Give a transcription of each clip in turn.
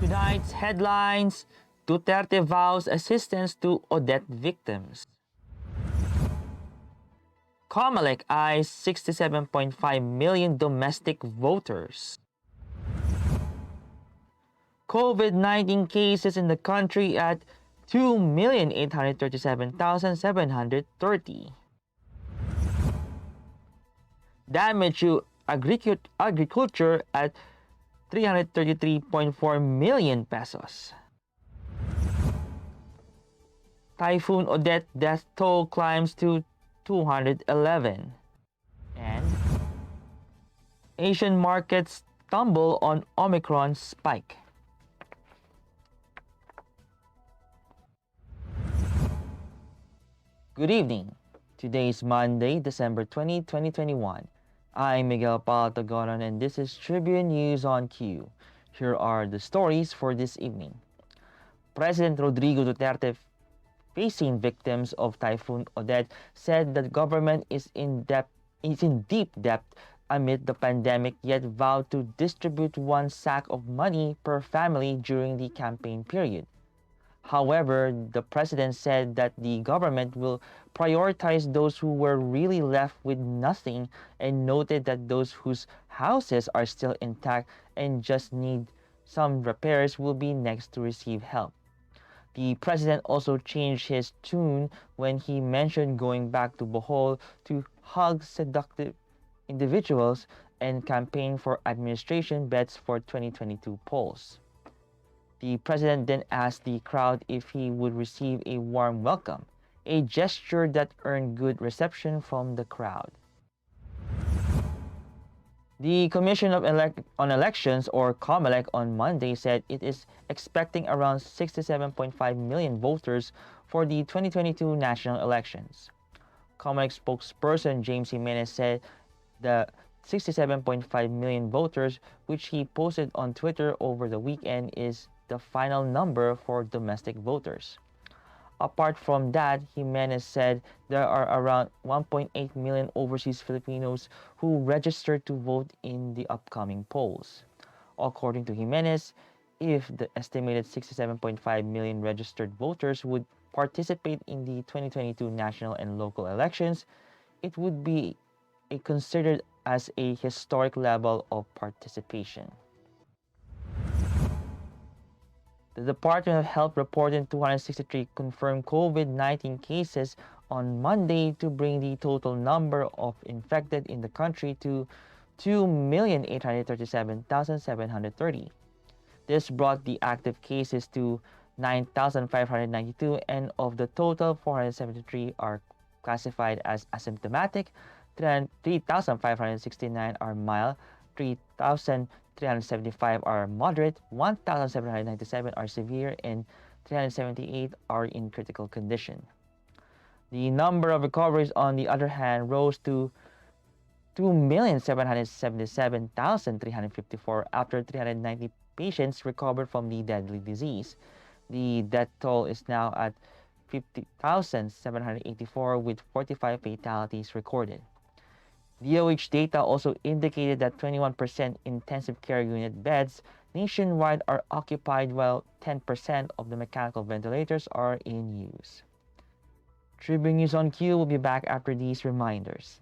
Tonight's headlines: Duterte vows assistance to Odette victims. Comelec eyes 67.5 million domestic voters. COVID-19 cases in the country at 2,837,730. Damage to agriculture at 333.4 million pesos. Typhoon Odette death toll climbs to 211. And Asian markets tumble on Omicron spike. Good evening. Today is Monday, December 20, 2021. I'm Miguel Paltagonon and this is Tribune News on Q. Here are the stories for this evening. President Rodrigo Duterte, facing victims of Typhoon Odette, said that government is in deep debt amid the pandemic, yet vowed to distribute one sack of money per family during the campaign period. However, the president said that the government will prioritize those who were really left with nothing and noted that those whose houses are still intact and just need some repairs will be next to receive help. The president also changed his tune when he mentioned going back to Bohol to hug seductive individuals and campaign for administration bets for 2022 polls. The president then asked the crowd if he would receive a warm welcome, a gesture that earned good reception from the crowd. The Commission on Elections, or Comelec, on Monday said it is expecting around 67.5 million voters for the 2022 national elections. Comelec spokesperson James Jimenez said the 67.5 million voters, which he posted on Twitter over the weekend, is the final number for domestic voters. Apart from that, Jimenez said there are around 1.8 million overseas Filipinos who registered to vote in the upcoming polls. According to Jimenez, if the estimated 67.5 million registered voters would participate in the 2022 national and local elections, it would be considered as a historic level of participation. The Department of Health reported 263 confirmed COVID-19 cases on Monday to bring the total number of infected in the country to 2,837,730. This brought the active cases to 9,592, and of the total, 473 are classified as asymptomatic, 3,569 are mild, 3,375 are moderate, 1,797 are severe, and 378 are in critical condition. The number of recoveries, on the other hand, rose to 2,777,354 after 390 patients recovered from the deadly disease. The death toll is now at 50,784 with 45 fatalities recorded. DOH data also indicated that 21% intensive care unit beds nationwide are occupied, while 10% of the mechanical ventilators are in use. Tribune News on Q will be back after these reminders.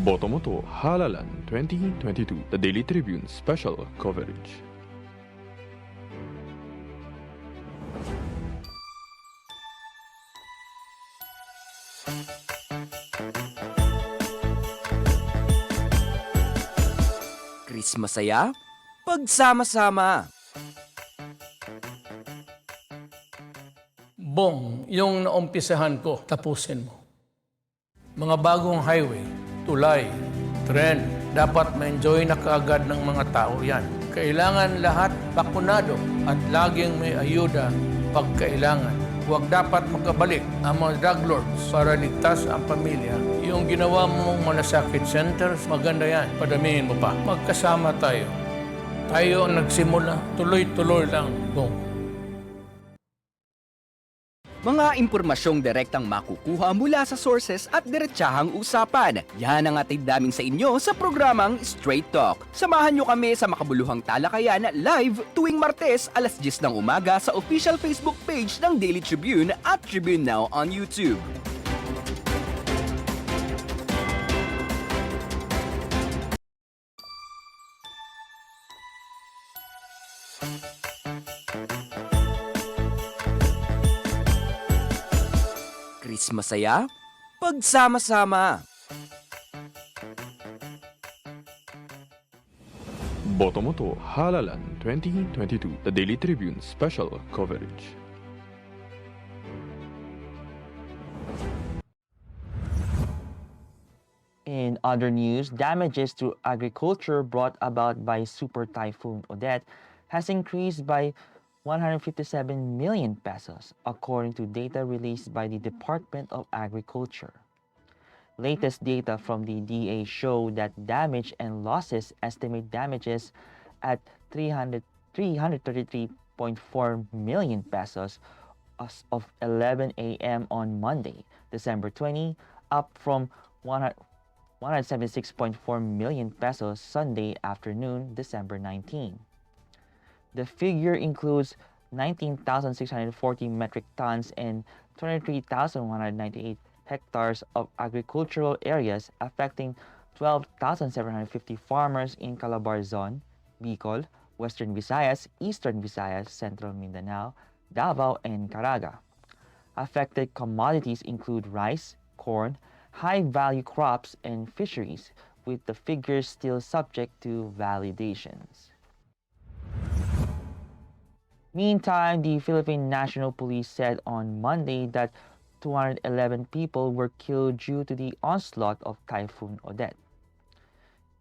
Boto mo to Halalan 2022, the Daily Tribune special coverage. Chris masaya, pagsama-sama. Bong, yung naumpisahan ko, tapusin mo. Mga bagong highway, tulay, tren, dapat ma-enjoy na kaagad ng mga tao yan. Kailangan lahat bakunado at laging may ayuda pag kailangan. Huwag dapat magkabalik ang mga drug lords para ligtas ang pamilya. Yung ginawa mong malasakit centers, maganda yan. Padamihin mo pa. Magkasama tayo. Tayo ang nagsimula, tuloy-tuloy lang. Bong. Mga impormasyong direktang makukuha mula sa sources at diretsahang usapan. Yan ang atid namin sa inyo sa programang Straight Talk. Samahan nyo kami sa makabuluhang talakayan live tuwing Martes alas 10 ng umaga sa official Facebook page ng Daily Tribune at Tribune Now on YouTube. Masaya, pagsama-sama. Botomoto Halalan 2022, the Daily Tribune special coverage. In other news, damages to agriculture brought about by Super Typhoon Odette has increased by 157 million pesos, according to data released by the Department of Agriculture. Latest data from the DA show that damage and losses estimate damages at 333.4 million pesos as of 11 a.m. on Monday, December 20, up from 176.4 million pesos Sunday afternoon, December 19. The figure includes 19,640 metric tons and 23,198 hectares of agricultural areas, affecting 12,750 farmers in Calabarzon, Bicol, Western Visayas, Eastern Visayas, Central Mindanao, Davao, and Caraga. Affected commodities include rice, corn, high-value crops, and fisheries, with the figures still subject to validations. Meantime, the Philippine National Police said on Monday that 211 people were killed due to the onslaught of Typhoon Odette.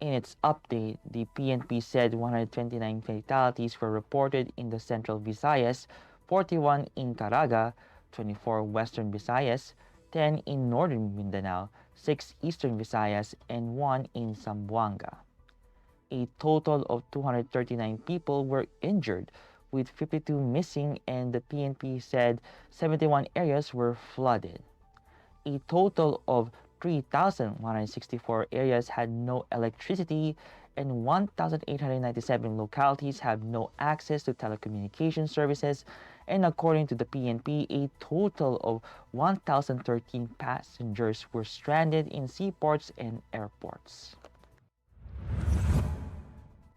In its update, the PNP said 129 fatalities were reported in the Central Visayas, 41 in Caraga, 24 Western Visayas, 10 in Northern Mindanao, 6 Eastern Visayas, and 1 in Zamboanga. A total of 239 people were injured, with 52 missing, and the PNP said 71 areas were flooded. A total of 3,164 areas had no electricity, and 1,897 localities have no access to telecommunication services, and according to the PNP, a total of 1,013 passengers were stranded in seaports and airports.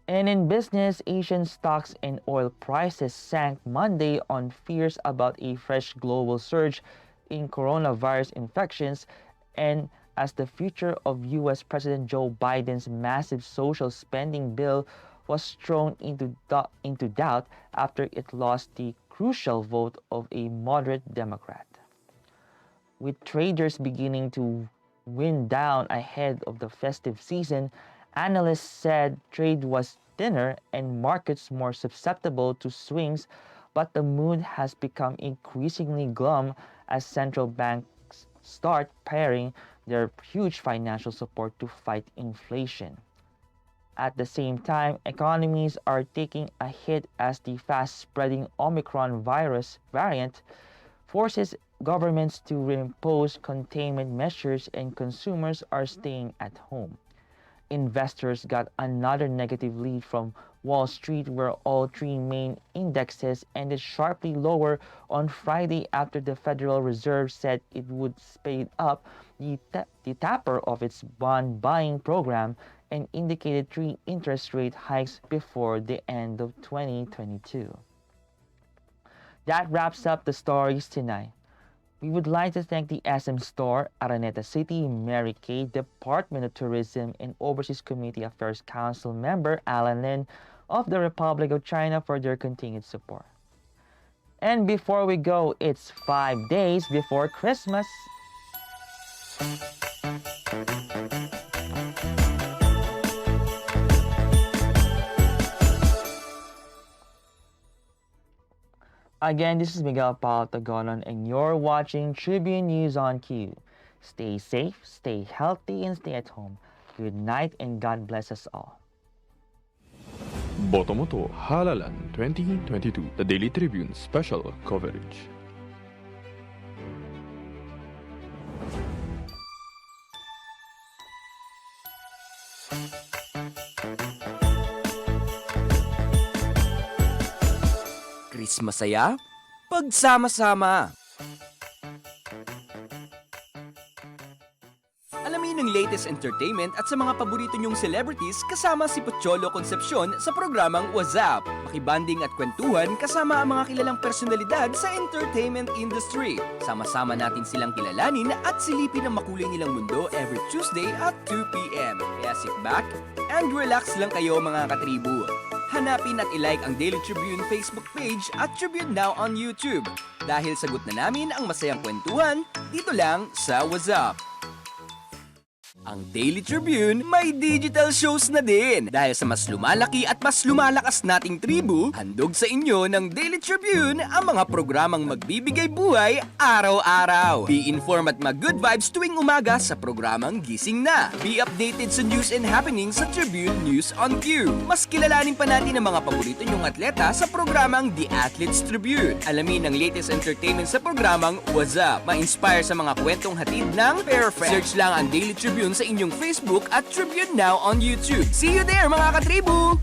And in business, Asian stocks and oil prices sank Monday on fears about a fresh global surge in coronavirus infections, and as the future of U.S. President Joe Biden's massive social spending bill was thrown into doubt after it lost the crucial vote of a moderate Democrat. With traders beginning to wind down ahead of the festive season, analysts said trade was thinner and markets more susceptible to swings, but the mood has become increasingly glum as central banks start pairing their huge financial support to fight inflation. At the same time, economies are taking a hit as the fast-spreading Omicron virus variant forces governments to reimpose containment measures and consumers are staying at home. Investors got another negative lead from Wall Street, where all three main indexes ended sharply lower on Friday after the Federal Reserve said it would speed up the taper of its bond buying program and indicated 3 interest rate hikes before the end of 2022. That wraps up the stories tonight. We would like to thank the SM Store, Araneta City, Mary Kay, Department of Tourism and Overseas Community Affairs Council member Alan Lin of the Republic of China for their continued support. And before we go, it's 5 days before Christmas. Again, this is Miguel Paltagonon, and you're watching Tribune News on Q. Stay safe, stay healthy, and stay at home. Good night, and God bless us all. Botomoto Halalan 2022, the Daily Tribune special coverage. Chris masaya, pagsama-sama. Alamin ang latest entertainment at sa mga paborito nyong celebrities kasama si Pocholo Concepcion sa programang What's Up. Makibanding at kwentuhan kasama ang mga kilalang personalidad sa entertainment industry. Sama-sama natin silang kilalanin at silipin ang makulay nilang mundo every Tuesday at 2 p.m. Kaya sit back and relax lang kayo mga katribu. Hanapin at ilike ang Daily Tribune Facebook page at Tribune Now on YouTube. Dahil sagot na namin ang masayang kwentuhan dito lang sa What's Up. Ang Daily Tribune may digital shows na din. Dahil sa mas lumalaki at mas lumalakas nating tribu, handog sa inyo ng Daily Tribune ang mga programang magbibigay buhay araw-araw. Be informed at mag-good vibes tuwing umaga sa programang Gising Na. Be updated sa news and happenings sa Tribune News on Q. Mas kilalanin pa natin ang mga paborito nyong atleta sa programang The Athletes Tribune. Alamin ang latest entertainment sa programang What's Up. Ma-inspire sa mga kwentong hatid ng Perfect. Search lang ang Daily Tribune sa inyong Facebook at Tribune Now on YouTube. See you there mga katribu!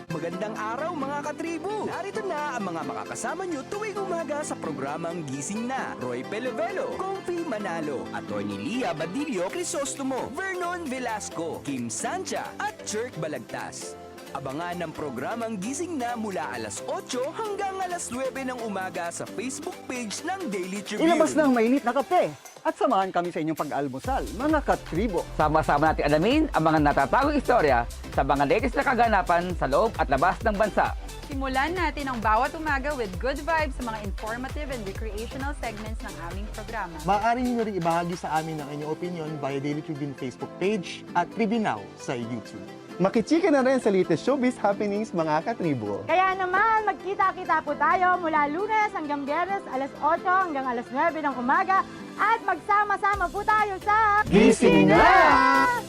Magandang araw mga katribu! Narito na ang mga makakasama nyo tuwing umaga sa programang Gising Na. Roy Pelevelo, Comfy Manalo, Atty. Lia Badillo Crisostomo, Vernon Velasco, Kim Sancha at Chirk Balagtas. Abangan ang programang Gising Na mula alas 8 hanggang alas 9 ng umaga sa Facebook page ng Daily Tribune. Ilabas ng mainit na kape at samahan kami sa inyong pag-almusal, mga katribo. Sama-sama natin alamin ang mga natatagong istorya sa mga latest na kaganapan sa loob at labas ng bansa. Simulan natin ang bawat umaga with good vibes sa mga informative and recreational segments ng aming programa. Maaari niyo rin ibahagi sa amin ang inyong opinion via Daily Tribune Facebook page at Tribune Now sa YouTube. Makichika na rin sa latest showbiz happenings mga katribo. Kaya naman, magkita-kita po tayo mula Lunes hanggang Biyernes, alas 8 hanggang alas 9 ng umaga at magsama-sama po tayo sa Gising Na!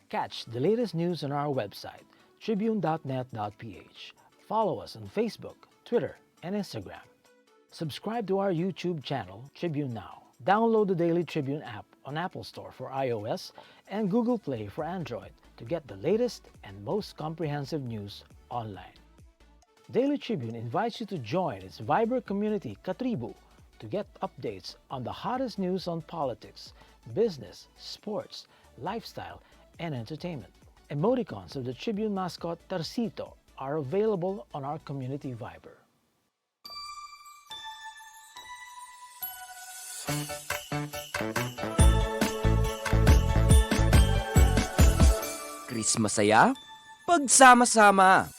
Catch the latest news on our website, tribune.net.ph. Follow us on Facebook, Twitter, and Instagram. Subscribe to our YouTube channel, Tribune Now. Download the Daily Tribune app on Apple Store for iOS and Google Play for Android to get the latest and most comprehensive news online. Daily Tribune invites you to join its vibrant community, Katribu, to get updates on the hottest news on politics, business, sports, lifestyle, and entertainment. Emoticons of the Tribune mascot Tercito are available on our community Viber. Chris masaya, pagsama-sama.